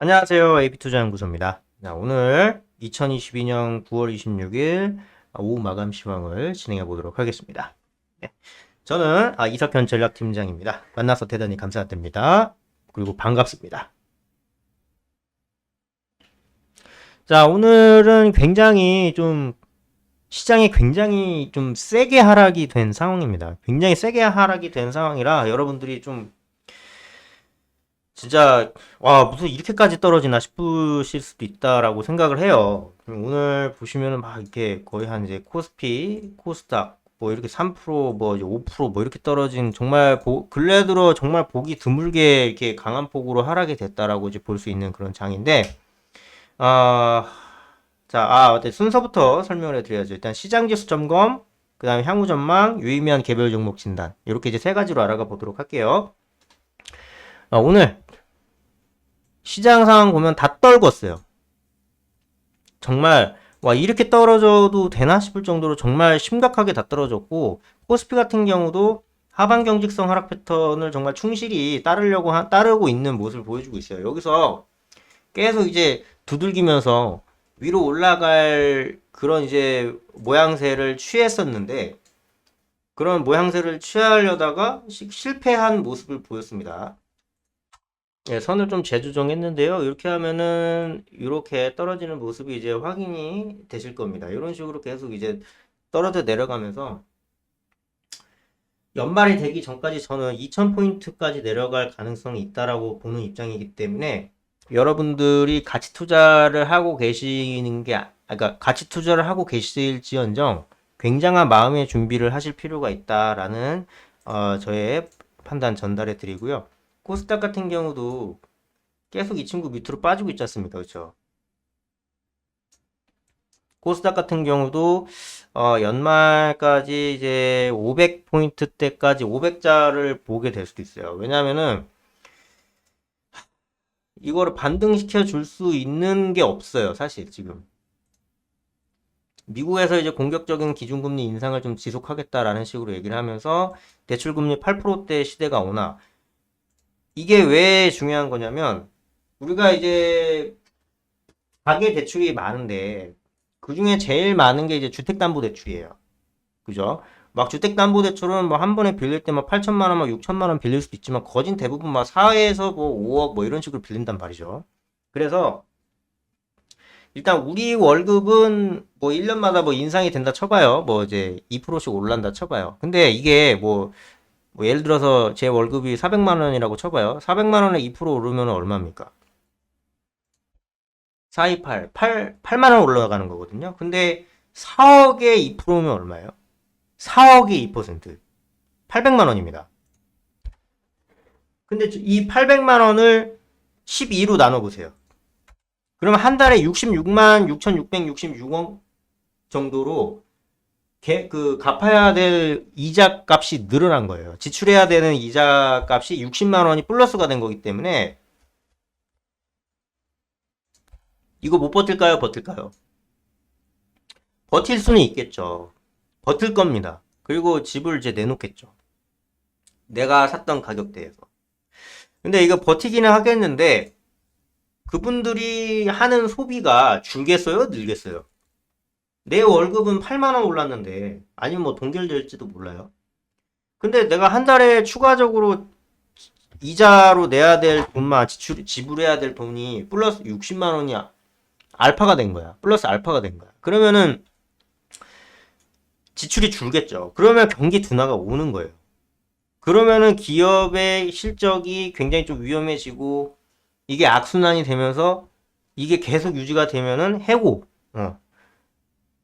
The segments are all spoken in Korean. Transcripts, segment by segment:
안녕하세요. AB투자연구소입니다. 오늘 2022년 9월 26일 오후 마감 시황을 진행해 보도록 하겠습니다. 네, 저는 이석현 전략팀장입니다. 만나서 대단히 감사드립니다. 그리고 반갑습니다. 자, 오늘은 시장이 굉장히 좀 세게 하락이 된 상황입니다. 굉장히 세게 하락이 된 상황이라 여러분들이 좀 진짜 와 무슨 이렇게까지 떨어지나 싶으실 수도 있다라고 생각을 해요. 오늘 보시면은 막 이렇게 거의 한 이제 코스피, 코스닥 뭐 이렇게 3%뭐 이제 5%뭐 이렇게 떨어진 정말 근래 들어 정말 보기 드물게 이렇게 강한 폭으로 하락이 됐다라고 이제 볼 수 있는 그런 장인데 아 자, 어때 순서부터 설명을 해드려야죠. 일단 시장지수 점검, 그 다음에 향후 전망, 유의미한 개별 종목 진단 이렇게 이제 세 가지로 알아가 보도록 할게요. 오늘 시장 상황 보면 다 떨궜어요. 정말 와 이렇게 떨어져도 되나 싶을 정도로 정말 심각하게 다 떨어졌고 코스피 같은 경우도 하반 경직성 하락 패턴을 정말 충실히 따르고 있는 모습을 보여주고 있어요. 여기서 계속 이제 두들기면서 위로 올라갈 그런 이제 모양새를 취했었는데 그런 모양새를 취하려다가 실패한 모습을 보였습니다. 예, 선을 좀 재조정했는데요. 이렇게 하면은 이렇게 떨어지는 모습이 이제 확인이 되실 겁니다. 이런 식으로 계속 이제 떨어져 내려가면서 연말이 되기 전까지 저는 2000포인트까지 내려갈 가능성이 있다라고 보는 입장이기 때문에 여러분들이 가치 투자를 하고 계시는 게 그러니까 가치 투자를 하고 계실지언정 굉장한 마음의 준비를 하실 필요가 있다라는 저의 판단 전달해 드리고요. 코스닥 같은 경우도 계속 이 친구 밑으로 빠지고 있지 않습니까? 그렇죠? 코스닥 같은 경우도 연말까지 이제 500포인트대까지 500자를 보게 될 수도 있어요. 왜냐면은 이거를 반등시켜 줄 수 있는 게 없어요. 사실 지금. 미국에서 이제 공격적인 기준금리 인상을 좀 지속하겠다라는 식으로 얘기를 하면서 대출금리 8%대 시대가 오나 이게 왜 중요한 거냐면 우리가 이제 가계 대출이 많은데 그 중에 제일 많은 게 이제 주택담보대출이에요. 그죠? 막 주택담보대출은 뭐 한 번에 빌릴 때 막 8천만 원, 막 6천만 원 빌릴 수도 있지만 거진 대부분 막 4에서 뭐 5억 뭐 이런 식으로 빌린단 말이죠. 그래서 일단 우리 월급은 뭐 1년마다 뭐 인상이 된다 쳐봐요. 뭐 이제 2%씩 올란다 쳐봐요. 근데 이게 뭐 예를 들어서 제 월급이 400만 원이라고 쳐봐요. 400만 원에 2% 오르면 얼마입니까? 428, 8만 원 올라가는 거거든요. 근데 4억에 2%면 얼마예요? 4억에 2%. 800만 원입니다. 근데 이 800만 원을 12로 나눠보세요. 그러면 한 달에 66만 6,666원 정도로 갚아야 될 이자 값이 늘어난 거예요. 지출해야 되는 이자 값이 60만 원이 플러스가 된 거기 때문에 이거 못 버틸까요? 버틸까요? 버틸 수는 있겠죠. 버틸 겁니다. 그리고 집을 이제 내놓겠죠. 내가 샀던 가격대에서. 근데 이거 버티기는 하겠는데 그분들이 하는 소비가 줄겠어요? 늘겠어요? 내 월급은 8만 원 올랐는데 아니면 뭐 동결될지도 몰라요. 근데 내가 한 달에 추가적으로 이자로 내야 될 돈만 지불해야 될 돈이 플러스 60만 원이 알파가 된 거야. 플러스 알파가 된 거야. 그러면은 지출이 줄겠죠. 그러면 경기 둔화가 오는 거예요. 그러면은 기업의 실적이 굉장히 좀 위험해지고 이게 악순환이 되면서 이게 계속 유지가 되면은 해고,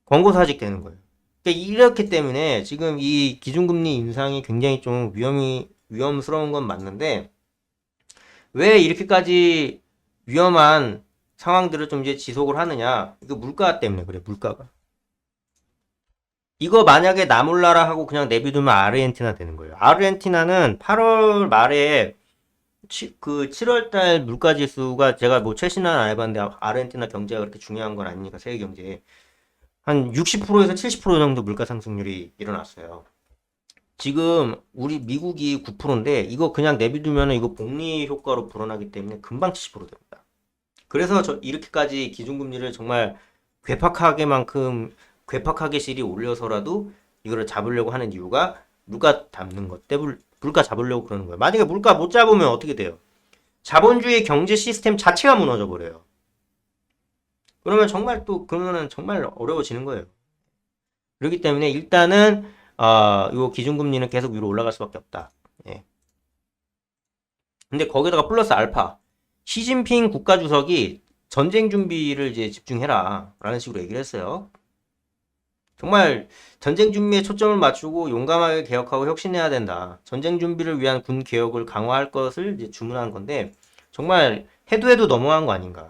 권고사직 되는 거예요. 그러니까 이렇기 때문에 지금 이 기준금리 인상이 굉장히 좀 위험스러운 건 맞는데 왜 이렇게까지 위험한 상황들을 좀 이제 지속을 하느냐? 이거 물가 때문에 그래, 물가가. 이거 만약에 나 몰라라 하고 그냥 내비두면 아르헨티나 되는 거예요. 아르헨티나는 8월 말에 그 7월 달 물가 지수가 제가 뭐 최신한 안 해봤는데 아르헨티나 경제가 그렇게 중요한 건 아니니까 세계 경제에 한 60%에서 70% 정도 물가 상승률이 일어났어요. 지금 우리 미국이 9%인데 이거 그냥 내비두면 이거 복리 효과로 불어나기 때문에 금방 70% 됩니다. 그래서 이렇게까지 기준금리를 정말 괴팍하게 실이 올려서라도 이거를 잡으려고 하는 이유가 물가 잡는 것 때문에 물가 잡으려고 그러는 거예요. 만약에 물가 못 잡으면 어떻게 돼요? 자본주의 경제 시스템 자체가 무너져 버려요. 그러면은 정말 어려워지는 거예요. 그렇기 때문에 일단은 요 기준금리는 계속 위로 올라갈 수밖에 없다. 예. 근데 거기다가 플러스 알파. 시진핑 국가주석이 전쟁 준비를 이제 집중해라 라는 식으로 얘기를 했어요. 정말 전쟁 준비에 초점을 맞추고 용감하게 개혁하고 혁신해야 된다. 전쟁 준비를 위한 군 개혁을 강화할 것을 이제 주문한 건데 정말 해도 너무한 거 아닌가.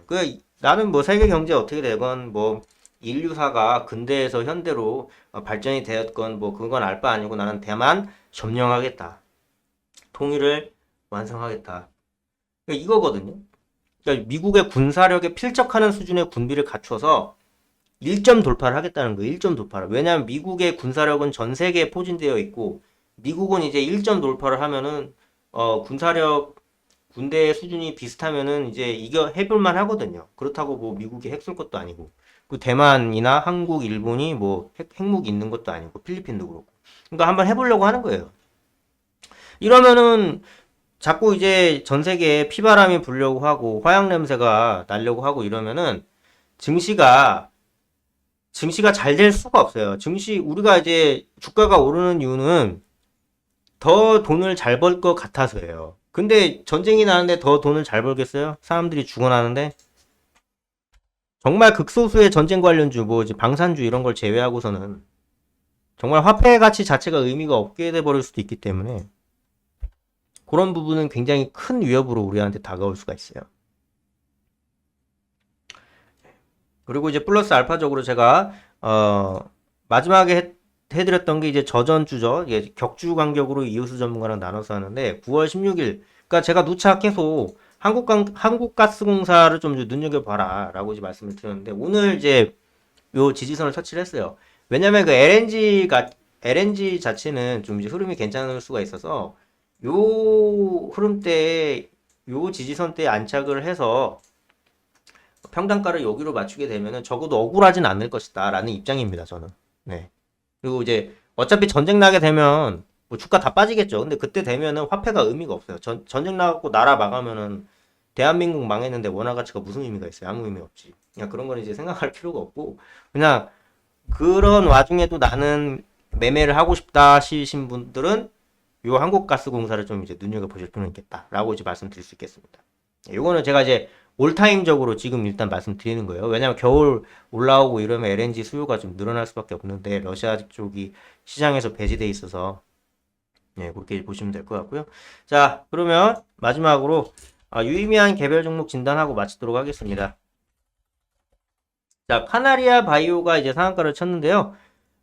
나는 뭐 세계 경제 어떻게 되건 뭐 인류사가 근대에서 현대로 발전이 되었건 뭐 그건 알 바 아니고 나는 대만 점령하겠다. 통일을 완성하겠다. 그러니까 이거거든요. 그러니까 미국의 군사력에 필적하는 수준의 군비를 갖춰서 1점 돌파를 하겠다는 거예요. 1점 돌파를. 왜냐하면 미국의 군사력은 전 세계에 포진되어 있고 미국은 이제 1점 돌파를 하면은 군대 수준이 비슷하면은 이제 이겨 해볼만 하거든요. 그렇다고 뭐 미국이 핵 쏠 것도 아니고 그 대만이나 한국, 일본이 뭐 핵무기 있는 것도 아니고 필리핀도 그렇고. 그러니까 한번 해보려고 하는 거예요. 이러면은 자꾸 이제 전 세계에 피바람이 불려고 하고 화약 냄새가 나려고 하고 이러면은 증시가 잘 될 수가 없어요. 우리가 이제 주가가 오르는 이유는 더 돈을 잘 벌 것 같아서예요. 근데 전쟁이 나는데 더 돈을 잘 벌겠어요? 사람들이 죽어나는데? 정말 극소수의 전쟁 관련주, 뭐 이제 방산주 이런 걸 제외하고서는 정말 화폐 가치 자체가 의미가 없게 돼버릴 수도 있기 때문에 그런 부분은 굉장히 큰 위협으로 우리한테 다가올 수가 있어요. 그리고 이제 플러스 알파적으로 제가 마지막에 해드렸던 게 이제 저전주죠. 예, 격주 간격으로 이웃수 전문가랑 나눠서 하는데 9월 16일. 그러니까 제가 누차 계속 한국가스공사를 좀 눈여겨봐라 라고 이제 말씀을 드렸는데 오늘 이제 요 지지선을 터치를 했어요. 왜냐면 그 LNG 자체는 좀 이제 흐름이 괜찮을 수가 있어서 요 흐름 때 요 지지선 때 안착을 해서 평단가를 여기로 맞추게 되면은 적어도 억울하진 않을 것이다 라는 입장입니다, 저는. 네. 그리고 이제 어차피 전쟁 나게 되면 뭐 주가 다 빠지겠죠. 근데 그때 되면은 화폐가 의미가 없어요. 전쟁 나고 나라 망하면은 대한민국 망했는데 원화 가치가 무슨 의미가 있어요? 아무 의미 없지. 그냥 그런 거는 이제 생각할 필요가 없고 그냥 그런 와중에도 나는 매매를 하고 싶다 하시신 분들은 요 한국가스공사를 좀 이제 눈여겨보실 필요는 있겠다라고 이제 말씀드릴 수 있겠습니다. 요거는 제가 이제 올타임적으로 지금 일단 말씀드리는 거예요. 왜냐면 겨울 올라오고 이러면 LNG 수요가 좀 늘어날 수밖에 없는데 러시아 쪽이 시장에서 배제돼 있어서 네, 그렇게 보시면 될 것 같고요. 자, 그러면 마지막으로 유의미한 개별 종목 진단하고 마치도록 하겠습니다. 자, 카나리아 바이오가 이제 상한가를 쳤는데요.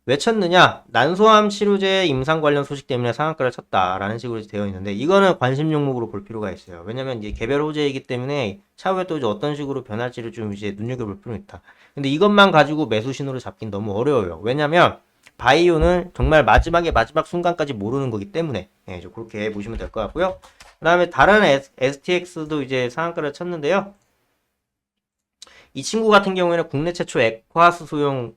왜 쳤느냐? 난소암 치료제 임상 관련 소식 때문에 상한가를 쳤다라는 식으로 되어 있는데 이거는 관심 종목으로 볼 필요가 있어요. 왜냐면 이제 개별 호재이기 때문에 차후에 또 이제 어떤 식으로 변할지를 좀 이제 눈여겨볼 필요가 있다. 근데 이것만 가지고 매수 신호를 잡긴 너무 어려워요. 왜냐면 바이오는 정말 마지막 순간까지 모르는 거기 때문에 네, 그렇게 보시면 될 것 같고요. 그 다음에 다른 STX도 이제 상한가를 쳤는데요. 이 친구 같은 경우에는 국내 최초 액화수 소용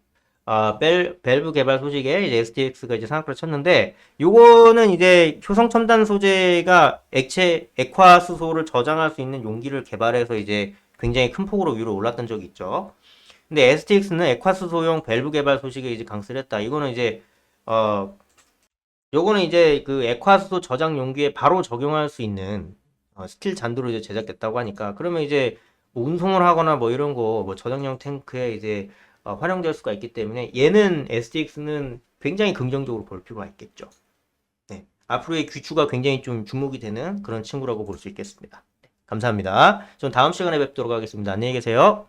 밸브 개발 소식에 이제 STX가 이제 상한가를 쳤는데, 요거는 이제 효성 첨단 소재가 액화수소를 저장할 수 있는 용기를 개발해서 이제 굉장히 큰 폭으로 위로 올랐던 적이 있죠. 근데 STX는 액화수소용 밸브 개발 소식에 이제 강세를 했다. 요거는 이제 그 액화수소 저장 용기에 바로 적용할 수 있는 스틸 잔도로 이제 제작됐다고 하니까, 그러면 이제 뭐 운송을 하거나 뭐 이런 거 뭐 저장용 탱크에 이제 활용될 수가 있기 때문에 얘는 STX는 굉장히 긍정적으로 볼 필요가 있겠죠. 네. 앞으로의 귀추가 굉장히 좀 주목이 되는 그런 친구라고 볼 수 있겠습니다. 네. 감사합니다. 전 다음 시간에 뵙도록 하겠습니다. 안녕히 계세요.